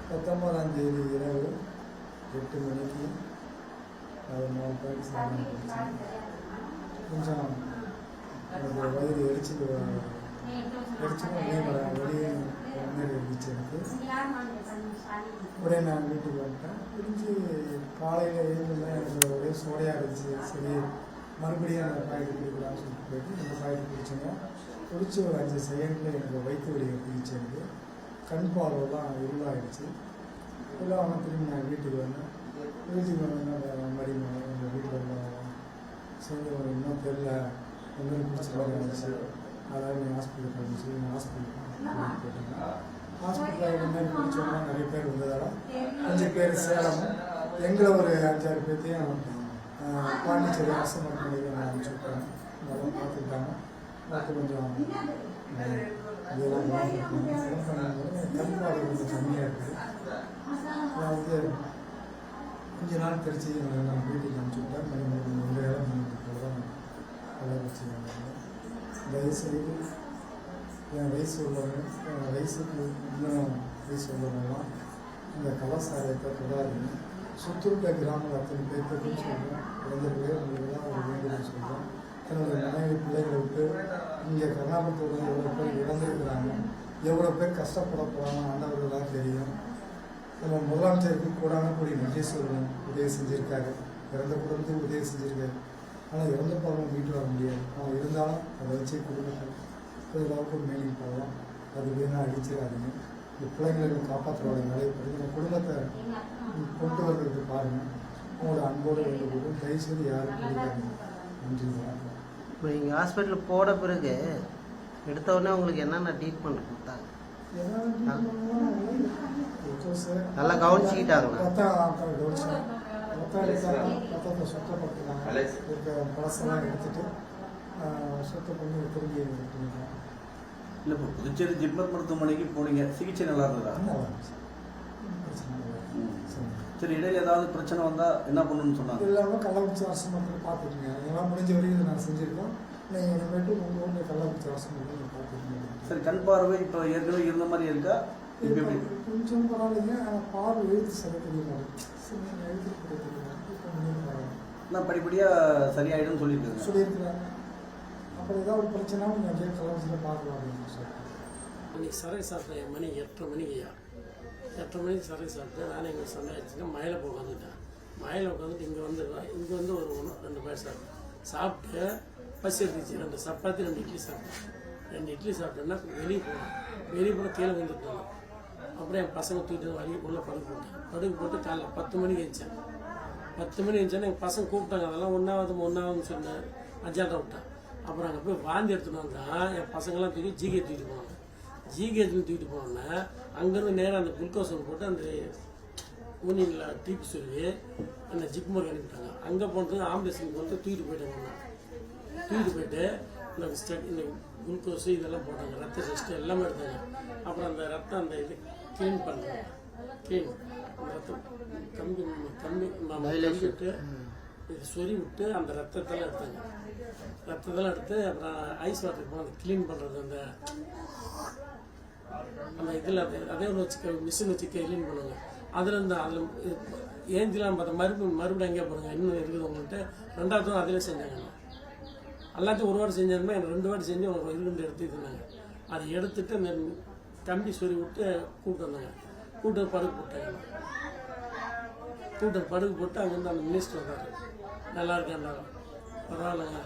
19ஆம் தேதி இரவு 8 மணிக்கு அது 4 பாயிண்ட் சாப்பிட்டு கொஞ்சம் எனக்கு வயிறு எரிச்சலும் வெளியே மாதிரி இருந்துச்சு எனக்கு. உடனே நான் வீட்டுக்கு வந்துட்டேன். பிரிஞ்சு காலையில் எழுந்துலாம் எனக்கு ஒரே சோடையாக இருந்துச்சு. சரி மறுபடியும் அந்த பாக்கெட் குடிக்கலாம்னு சொல்லிட்டு போயிட்டு இந்த பாக்கெட் குடிச்சோங்க. குடிச்சு ஒரு 5 செகண்டில் எனக்கு வயிற்று வலியை பிடிச்சி எனக்கு கண் பார்வைலாம் இருளாகிடுச்சு. இருளாக திரும்பி நான் வீட்டுக்கு வந்தேன். வீட்டுக்கு வந்தேன்னா மாதிரி எங்கள் வீட்டில் சேர்ந்து ஒரு இன்னும் தெரில இந்த மாதிரி பிடிச்ச மாதிரி இருந்துச்சு. அதாவது நீங்கள் ஹாஸ்பிட்டல் போயிடுச்சு. நீங்கள் ஹாஸ்பிட்டல் போயிட்டீங்க. ஹாஸ்பிட்டலில் இந்த மாதிரி பிடிச்சவங்க நிறைய பேர் வந்ததால் 5 பேர் சேலம், எங்களை ஒரு 5-6 பேர்த்தையும் பாண்டிச்சேரி அரசு மருத்துவமனைக்கு நான் அனுப்பிச்சுட்டேன். நல்லா பார்த்துக்கிட்டாங்க. பார்த்து கொஞ்சம் இதெல்லாம் கண்பாடு கொஞ்சம் கம்மியாக இருக்குது. நான் கொஞ்ச நாள் கழிச்சு நான் வீட்டுக்கு அனுப்பிச்சுட்டேன். 2 தான் கலர் வச்சுருக்காங்க. தயவுசெய்து என் வயசு உள்ளவங்க, வயசுக்கு இன்னும் வயசு உள்ளவங்கலாம் இந்த கலாச்சாரத்தை தொடாதீங்க. சுற்றுவட்ட கிராமங்கள் அத்தனை பேர்த்துக்கும் சொல்கிறேன். குழந்தை பேர் உங்களுக்குலாம் ஒரு வேண்டுதல் சொல்கிறேன். தன்னுடைய மனைவி பிள்ளைகளை விட்டு இங்கே கர்நாடகத்தில் எவ்வளோ பேர் இறந்துருக்கிறாங்க, எவ்வளோ பேர் கஷ்டப்பட போகிறாங்க ஆண்டவர்கள் தான் தெரியும். நம்ம முதலமைச்சருக்கு கூடான நன்றி சொல்லணும். உதவி செஞ்சுருக்காரு, இறந்த குடும்பத்துக்கு உதவி செஞ்சுருக்காரு. ஆனால் இறந்த போகிறவங்க வீட்டில் வர முடியாது. அவங்க இருந்தாலும் அதை வச்சு குடும்பத்தை பொதுவாக மேலே போகலாம். அது வீணாக அடிச்சிடாதீங்க. இந்த பிள்ளைங்களுக்கு காப்பாற்றுறோட நிலைப்படி நம்ம குடும்பத்தை கொண்டு வர்றதுக்கு பாருங்கள். உங்களோட அன்போடு வேண்டுகோள் தயவுசெய்து யாரும் கொடுக்காதீங்க. நன்றி. இப்போ நீங்கள் ஹாஸ்பிட்டலுக்கு போன பிறகு எடுத்தவுடனே உங்களுக்கு என்னென்ன ட்ரீட்மெண்ட் கொடுத்தாங்க? நல்லா கவனிச்சுக்கிட்டாங்களா? ரத்தத்தை சுத்தப்படுத்தினாங்க. இருக்க பழசெல்லாம் எடுத்துட்டு சுத்தம் பண்ணி திரும்பி பண்ணிக்கலாம். இல்லை, இப்போ புதுச்சேரி ஜிப்மர் மருத்துவமனைக்கு போனீங்க, சிகிச்சை நல்லா இருந்ததா? சரி, இடையில ஏதாவது பிரச்சனை வந்தால் என்ன பண்ணணும்னு சொன்னாங்க? இல்லாமல் கள்ளக்குறிச்சி அரசு மருத்துவமனை பார்த்துருக்கீங்க. எல்லாம் முடிஞ்ச வரைக்கும் நான் செஞ்சுருக்கோம். நீங்கள் இனிமேட்டு உங்கள் ஊரில் கள்ளக்குறிச்சி அரசு மருத்துவமனை பார்த்துருக்கீங்க. சரி, கண் பார்வை இப்போ ஏற்கனவே இருந்த மாதிரி இருக்கா? கொஞ்சம் பரவாயில்லைங்க. ஆனால் பார்வை எழுத்து சரி தெரிய மாட்டேன். எழுத்து தெரிய மாட்டேன். இப்போ முடியும் பரவாயில்ல. நான் படிப்படியாக சரியாயிடும்னு சொல்லியிருக்கிறாங்க. அப்புறம் ஏதாவது ஒரு பிரச்சனை நீங்கள் அப்படியே கள்ளக்குறிச்சியில் பார்க்கலாம் அப்படின்னு சொல்லிட்டு இன்னைக்கு சரை சாப்பிட்டேன். மணி 8:30 மணிக்குயா. 8:30 மணிக்கு சரை சாப்பிட்டேன். நானும் எங்களுக்கு சமைச்சிட்டு மயில போய் உட்காந்துட்டேன். மயில உட்காந்துட்டு இங்கே வந்துடுவேன். இங்கே வந்து ஒரு 2 பேர் சாப்பிட்டு பசி இருந்துச்சு. 2 சப்பாத்தி 2 இட்லி சாப்பிட்டேன். 2 இட்லி சாப்பிட்டேன்னா வெளியே போனேன். வெளியே போனால் கீழே வந்துட்டேன். அப்புறம் என் பசங்க தூக்கிட்டு வரைக்கும் உள்ள படுக்க போட்டு காலைல 10 மணிக்கு எழுந்தேன். 10 மணி எழுந்தேன்னா எங்கள் பசங்க கூப்பிட்டாங்க. அதெல்லாம் ஒன்றாவதுன்னு சொன்னேன். அஜாட்டை விட்டேன். அப்புறம் அங்கே போய் வாந்தி எடுத்துன்னு வந்தால் என் பசங்கள்லாம் தூக்கி ஜிகே தூக்கிட்டு போனாங்க. ஜிகேஜில் தூக்கிட்டு போனோன்னே அங்கேருந்து நேராக அந்த குளுக்கோஸ் போட்டு அந்த யூனியனில் டிபி சொல்லி அந்த ஜிப்மர் அனுப்பிட்டாங்க. அங்கே போனது ஆம்புலன்ஸுக்கு போட்டு தூக்கிட்டு போயிட்டாங்க. தூக்கிட்டு போயிட்டு இந்த குளுக்கோஸு இதெல்லாம் போட்டாங்க. ரத்த டெஸ்ட்டு எல்லாமே எடுத்தாங்க. அப்புறம் அந்த ரத்தம் அந்த இது க்ளீன் பண்ணுறாங்க. க்ளீன் அந்த ரத்தம் கம்மி விட்டு இது சொறி விட்டு அந்த ரத்தத்தெல்லாம் எடுத்தாங்க. ரத்தத்தெல்லாம் எடுத்து அப்புறம் ஐஸ் வாட்டர் போனது க்ளீன் பண்ணுறது. அந்த இதில் அதே ஒன்று வச்சு மிஷின் வச்சு க்ளீன் பண்ணுவாங்க. அதில் ஏந்திலாம் பார்த்தா மறுபடியும் எங்கேயா போடுங்க இன்னும் இருக்குது உங்கள்கிட்ட. 2வது அதிலே செஞ்சாங்க. எல்லாத்தையும் ஒரு வாரம் செஞ்சாலுமே எனக்கு 2 வாட்டி செஞ்சு ஒரு 2 எடுத்து இருந்தாங்க. அதை எடுத்துட்டு அந்த கம்பி சொறி விட்டு கூப்பிட்டு வந்தாங்க. கூப்பிட்டு படுக்க போட்டாங்க. கூப்பிட்டு படுக்க போட்டு அங்கேருந்து அந்த மினிஸ்டர் வந்தார். நல்லா இருக்கேன், பரவாயில்லைங்க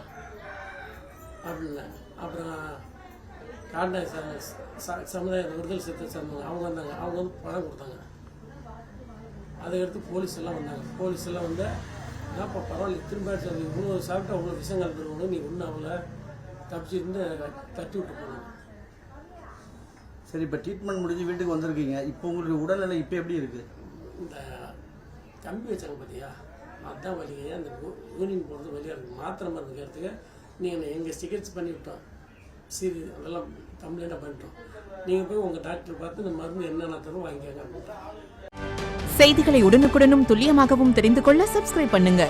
அப்படின்னாங்க. அப்புறம் காண்டாக்ட் சமுதாய விடுதலை சிறுத்தை சேர்ந்தாங்க. அவங்க வந்தாங்க. அவங்க வந்து பணம் கொடுத்தாங்க. அதை எடுத்து போலீஸ் எல்லாம் வந்தாங்க. போலீஸ் எல்லாம் வந்து என்னப்பா பரவாயில்ல திரும்ப இவ்வளோ சாப்பிட்டா அவ்வளோ விஷயம் கலந்துருவாங்க, நீ ஒன்றும் அவளை தப்பிச்சிருந்து தட்டி விட்டு போனாங்க. சரி, இப்போ ட்ரீட்மெண்ட் முடிஞ்சு வீட்டுக்கு வந்திருக்கீங்க. இப்போ உங்களுக்கு உடல்நிலை இப்போ எப்படி இருக்குது? இந்த கம்பி வச்சாங்க பார்த்தியா, அதுதான் வலிங்க. அந்த யூனியன் போகிறது வழியாக இருக்குது. மாத்திரை மருந்துக்கிறதுக்கு நீங்கள் எங்கள் சிகிச்சை பண்ணிவிட்டோம். சரி, அதெல்லாம் கம்ப்ளைண்ட்டாக பண்ணிட்டோம். நீங்கள் போய் உங்கள் டாக்டர் பார்த்து இந்த மருந்து என்னென்ன தரும் வாங்கிக்கங்க. செய்திகளை உடனுக்குடனும் துல்லியமாகவும் தெரிந்து கொள்ள சப்ஸ்கிரைப் பண்ணுங்க.